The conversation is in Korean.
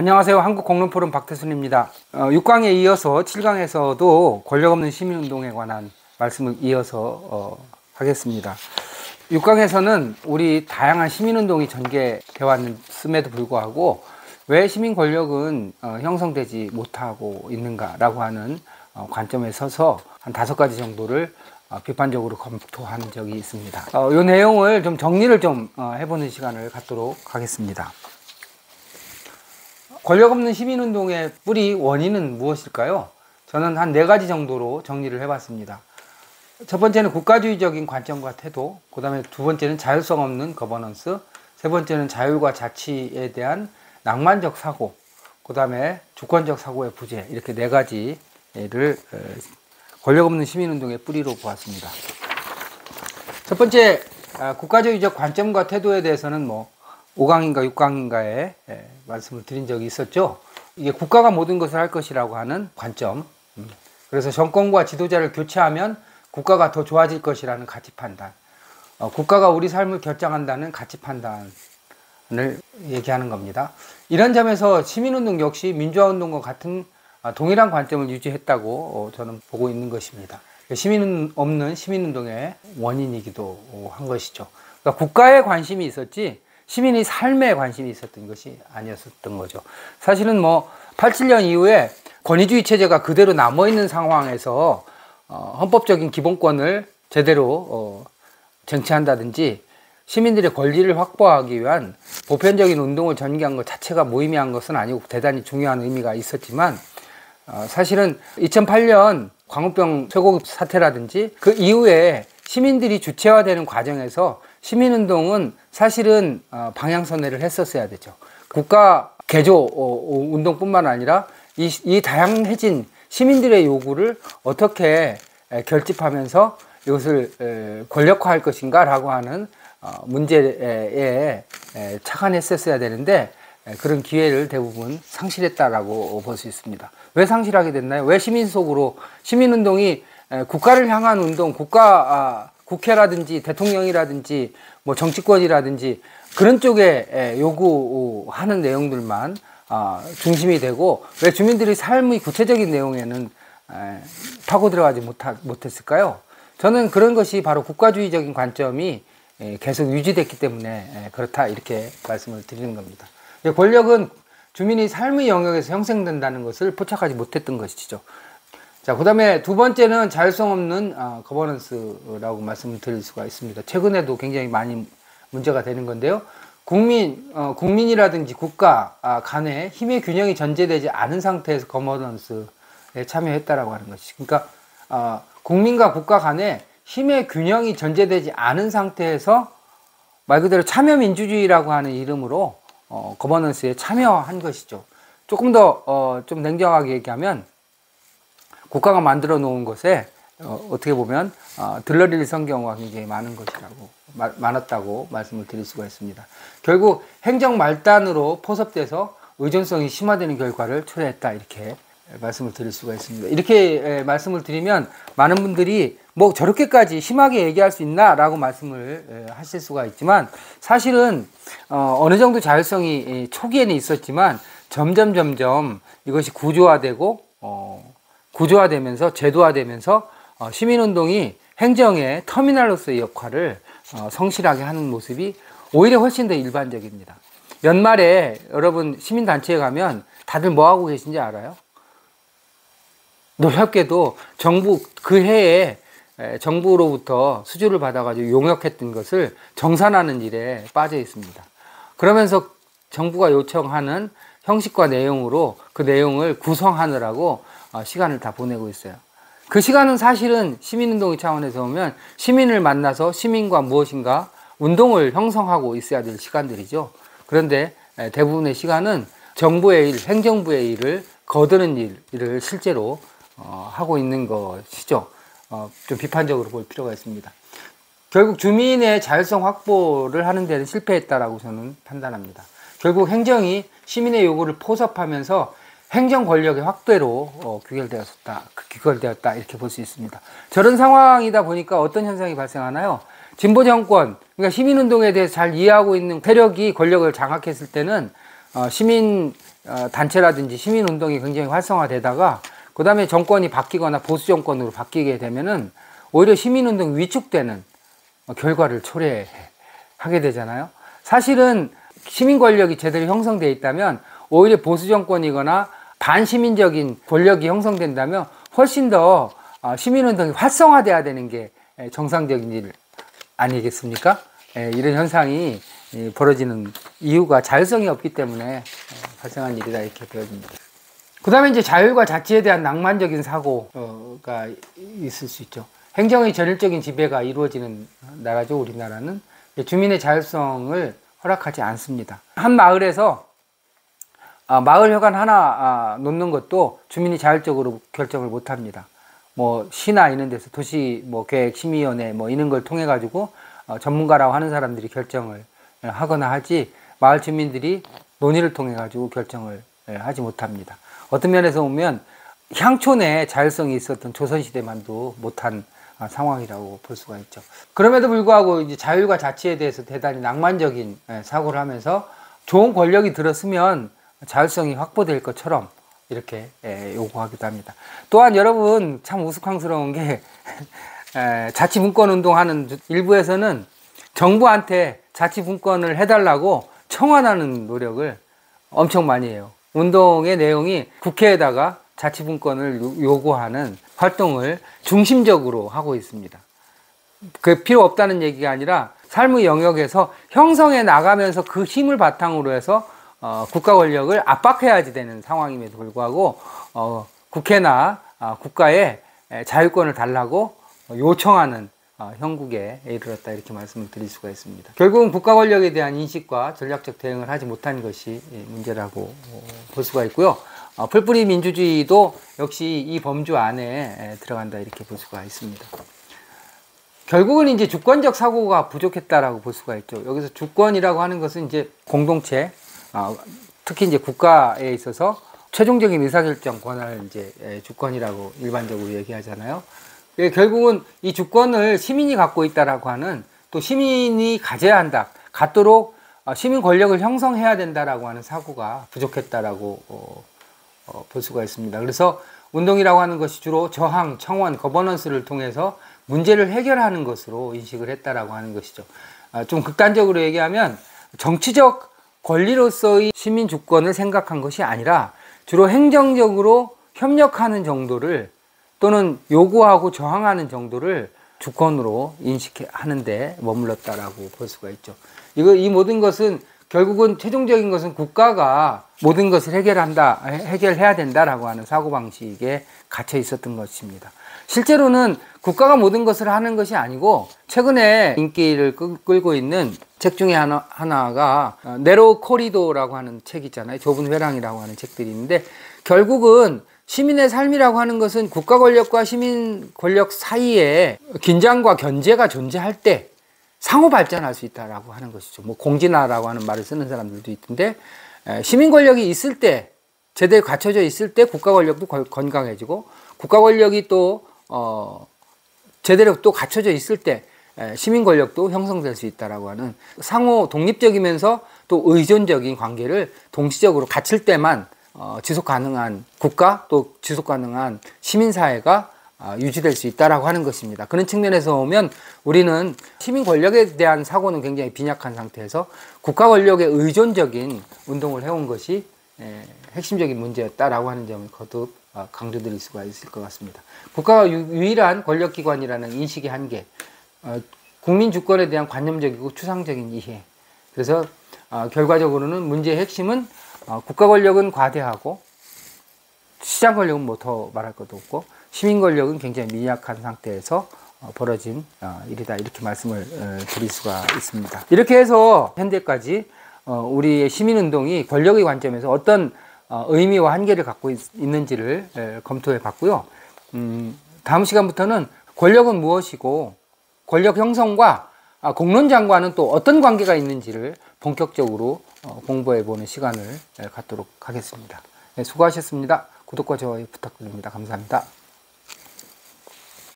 안녕하세요. 한국공론포럼 박태순입니다. 6강에 이어서 7강에서도 권력 없는 시민운동에 관한 말씀을 이어서 하겠습니다. 6강에서는 우리 다양한 시민운동이 전개되어 왔음에도 불구하고 왜 시민 권력은 형성되지 못하고 있는가라고 하는 관점에 서서 한 5가지 정도를 비판적으로 검토한 적이 있습니다. 이 내용을 좀 정리를 좀 해보는 시간을 갖도록 하겠습니다. 권력 없는 시민운동의 뿌리 원인은 무엇일까요? 저는 한 4가지 정도로 정리를 해봤습니다. 첫 번째는 국가주의적인 관점과 태도, 그 다음에 두 번째는 자율성 없는 거버넌스, 세 번째는 자율과 자치에 대한 낭만적 사고, 그 다음에 주권적 사고의 부재, 이렇게 4가지를 권력 없는 시민운동의 뿌리로 보았습니다. 첫 번째, 국가주의적 관점과 태도에 대해서는 5강인가 6강인가에 말씀을 드린 적이 있었죠. 이게 국가가 모든 것을 할 것이라고 하는 관점. 그래서 정권과 지도자를 교체하면 국가가 더 좋아질 것이라는 가치 판단. 국가가 우리 삶을 결정한다는 가치 판단을 얘기하는 겁니다. 이런 점에서 시민운동 역시 민주화운동과 같은 동일한 관점을 유지했다고 저는 보고 있는 것입니다. 시민 없는 시민운동의 원인이기도 한 것이죠. 그러니까 국가에 관심이 있었지 시민의 삶에 관심이 있었던 것이 아니었던 거죠. 사실은 87년 이후에 권위주의 체제가 그대로 남아있는 상황에서 헌법적인 기본권을 제대로 쟁취한다든지 시민들의 권리를 확보하기 위한 보편적인 운동을 전개한 것 자체가 무의미한 것은 아니고 대단히 중요한 의미가 있었지만 사실은 2008년 광우병 쇠고기 사태라든지 그 이후에 시민들이 주체화되는 과정에서 시민운동은 사실은 방향선회를 했었어야 되죠. 국가 개조 운동뿐만 아니라 이 다양해진 시민들의 요구를 어떻게 결집하면서 이것을 권력화할 것인가 라고 하는 문제에 착안했었어야 되는데 그런 기회를 대부분 상실했다라고 볼 수 있습니다. 왜 상실하게 됐나요? 왜 시민 속으로 시민운동이 국가를 향한 운동, 국회라든지 대통령이라든지 정치권이라든지 그런 쪽에 요구하는 내용들만 중심이 되고 왜 주민들의 삶의 구체적인 내용에는 파고 들어가지 못했을까요? 저는 그런 것이 바로 국가주의적인 관점이 계속 유지됐기 때문에 그렇다 이렇게 말씀을 드리는 겁니다. 권력은 주민의 삶의 영역에서 형성된다는 것을 포착하지 못했던 것이죠. 자, 그 다음에 두 번째는 자율성 없는 거버넌스라고 말씀을 드릴 수가 있습니다. 최근에도 굉장히 많이 문제가 되는 건데요. 국민이라든지 국가 간에 힘의 균형이 전제되지 않은 상태에서 거버넌스에 참여했다라고 하는 것이. 그러니까 국민과 국가 간에 힘의 균형이 전제되지 않은 상태에서 말 그대로 참여민주주의라고 하는 이름으로 거버넌스에 참여한 것이죠. 조금 더 좀 냉정하게 얘기하면 국가가 만들어 놓은 것에 어떻게 보면 들러리를 선 경우가 굉장히 많았다고 말씀을 드릴 수가 있습니다. 결국 행정 말단으로 포섭돼서 의존성이 심화되는 결과를 초래했다 이렇게 말씀을 드릴 수가 있습니다. 이렇게 말씀을 드리면 많은 분들이 저렇게까지 심하게 얘기할 수 있나 라고 말씀을 하실 수가 있지만 사실은 어느 정도 자율성이 초기에는 있었지만 점점 이것이 구조화되면서 제도화되면서 시민운동이 행정의 터미널로서의 역할을 성실하게 하는 모습이 오히려 훨씬 더 일반적입니다. 연말에 여러분 시민단체에 가면 다들 뭐하고 계신지 알아요? 놀랍게도 정부 그 해에 정부로부터 수주를 받아가지고 용역했던 것을 정산하는 일에 빠져 있습니다. 그러면서 정부가 요청하는 형식과 내용으로 그 내용을 구성하느라고 시간을 다 보내고 있어요. 그 시간은 사실은 시민운동의 차원에서 보면 시민을 만나서 시민과 무엇인가 운동을 형성하고 있어야 될 시간들이죠. 그런데 대부분의 시간은 정부의 일, 행정부의 일을 거드는 일을 실제로 하고 있는 것이죠. 좀 비판적으로 볼 필요가 있습니다. 결국 주민의 자율성 확보를 하는 데는 실패했다라고 저는 판단합니다. 결국 행정이 시민의 요구를 포섭하면서 행정 권력의 확대로 귀결되었다 이렇게 볼 수 있습니다. 저런 상황이다 보니까 어떤 현상이 발생하나요? 진보 정권, 그러니까 시민운동에 대해서 잘 이해하고 있는 세력이 권력을 장악했을 때는 시민 단체라든지 시민운동이 굉장히 활성화되다가 그 다음에 정권이 바뀌거나 보수 정권으로 바뀌게 되면은 오히려 시민운동이 위축되는 결과를 초래하게 되잖아요. 사실은 시민 권력이 제대로 형성되어 있다면 오히려 보수 정권이거나 반시민적인 권력이 형성된다면 훨씬 더 시민운동이 활성화돼야 되는 게 정상적인 일 아니겠습니까? 이런 현상이 벌어지는 이유가 자율성이 없기 때문에 발생한 일이다 이렇게 되어집니다. 그 다음에 이제 자율과 자치에 대한 낭만적인 사고가 있을 수 있죠. 행정의 전일적인 지배가 이루어지는 나라죠. 우리나라는 주민의 자율성을 허락하지 않습니다. 한 마을에서 마을 혈관 하나 놓는 것도 주민이 자율적으로 결정을 못 합니다. 뭐 시나 이런 데서 도시 뭐 계획 심의위원회 뭐 이런 걸 통해 가지고 전문가라고 하는 사람들이 결정을 하거나 하지 마을 주민들이 논의를 통해 가지고 결정을 하지 못합니다. 어떤 면에서 보면 향촌에 자율성이 있었던 조선시대만도 못한 상황이라고 볼 수가 있죠. 그럼에도 불구하고 이제 자율과 자치에 대해서 대단히 낭만적인 사고를 하면서 좋은 권력이 들었으면 자율성이 확보될 것처럼 이렇게 요구하기도 합니다. 또한 여러분 참 우스꽝스러운 게 자치분권운동하는 일부에서는 정부한테 자치분권을 해달라고 청원하는 노력을 엄청 많이 해요. 운동의 내용이 국회에다가 자치분권을 요구하는 활동을 중심적으로 하고 있습니다. 그 필요 없다는 얘기가 아니라 삶의 영역에서 형성해 나가면서 그 힘을 바탕으로 해서 국가 권력을 압박해야지 되는 상황임에도 불구하고 국회나 국가에 자율권을 달라고 요청하는 형국에 이르렀다 이렇게 말씀을 드릴 수가 있습니다. 결국은 국가 권력에 대한 인식과 전략적 대응을 하지 못한 것이 문제라고 볼 수가 있고요. 풀뿌리 민주주의도 역시 이 범주 안에 들어간다 이렇게 볼 수가 있습니다. 결국은 이제 주권적 사고가 부족했다라고 볼 수가 있죠. 여기서 주권이라고 하는 것은 이제 공동체, 특히 이제 국가에 있어서 최종적인 의사결정 권한을 이제 주권이라고 일반적으로 얘기하잖아요. 결국은 이 주권을 시민이 갖고 있다라고 하는, 또 시민이 가져야 한다, 갖도록 시민 권력을 형성해야 된다라고 하는 사고가 부족했다라고 볼 수가 있습니다. 그래서 운동이라고 하는 것이 주로 저항, 청원, 거버넌스를 통해서 문제를 해결하는 것으로 인식을 했다라고 하는 것이죠. 좀 극단적으로 얘기하면 정치적 권리로서의 시민 주권을 생각한 것이 아니라 주로 행정적으로 협력하는 정도를, 또는 요구하고 저항하는 정도를 주권으로 인식하는데 머물렀다라고 볼 수가 있죠. 이 모든 것은 결국은 최종적인 것은 국가가 모든 것을 해결해야 된다라고 하는 사고방식에 gat혀 있었던 것입니다. 실제로는 국가가 모든 것을 하는 것이 아니고, 최근에 인기를 끌고 있는 책 중에 하나가 네로우 코리도라고 하는 책 있잖아요. 좁은 회랑이라고 하는 책들이 있는데, 결국은 시민의 삶이라고 하는 것은 국가 권력과 시민 권력 사이에 긴장과 견제가 존재할 때 상호 발전할 수 있다라고 하는 것이죠. 뭐 공진화라고 하는 말을 쓰는 사람들도 있던데, 시민 권력이 있을 때, 제대로 갖춰져 있을 때 국가 권력도 건강해지고, 국가 권력이 또 제대로 또 갖춰져 있을 때 시민 권력도 형성될 수 있다라고 하는 상호 독립적이면서 또 의존적인 관계를 동시적으로 갖출 때만 지속 가능한 국가, 또 지속 가능한 시민사회가 유지될 수 있다라고 하는 것입니다. 그런 측면에서 보면 우리는 시민 권력에 대한 사고는 굉장히 빈약한 상태에서 국가 권력의 의존적인 운동을 해온 것이 핵심적인 문제였다라고 하는 점을 거듭 강조드릴 수가 있을 것 같습니다. 국가가 유일한 권력기관이라는 인식의 한계, 국민 주권에 대한 관념적이고 추상적인 이해. 그래서 결과적으로는 문제의 핵심은 국가 권력은 과대하고 시장 권력은 뭐 더 말할 것도 없고 시민 권력은 굉장히 미약한 상태에서 벌어진 일이다, 이렇게 말씀을 드릴 수가 있습니다. 이렇게 해서 현대까지 우리의 시민운동이 권력의 관점에서 어떤 의미와 한계를 갖고 있는지를 검토해 봤고요. 다음 시간부터는 권력은 무엇이고 권력 형성과 공론장과는 또 어떤 관계가 있는지를 본격적으로 공부해 보는 시간을 갖도록 하겠습니다. 네, 수고하셨습니다. 구독과 좋아요 부탁드립니다. 감사합니다.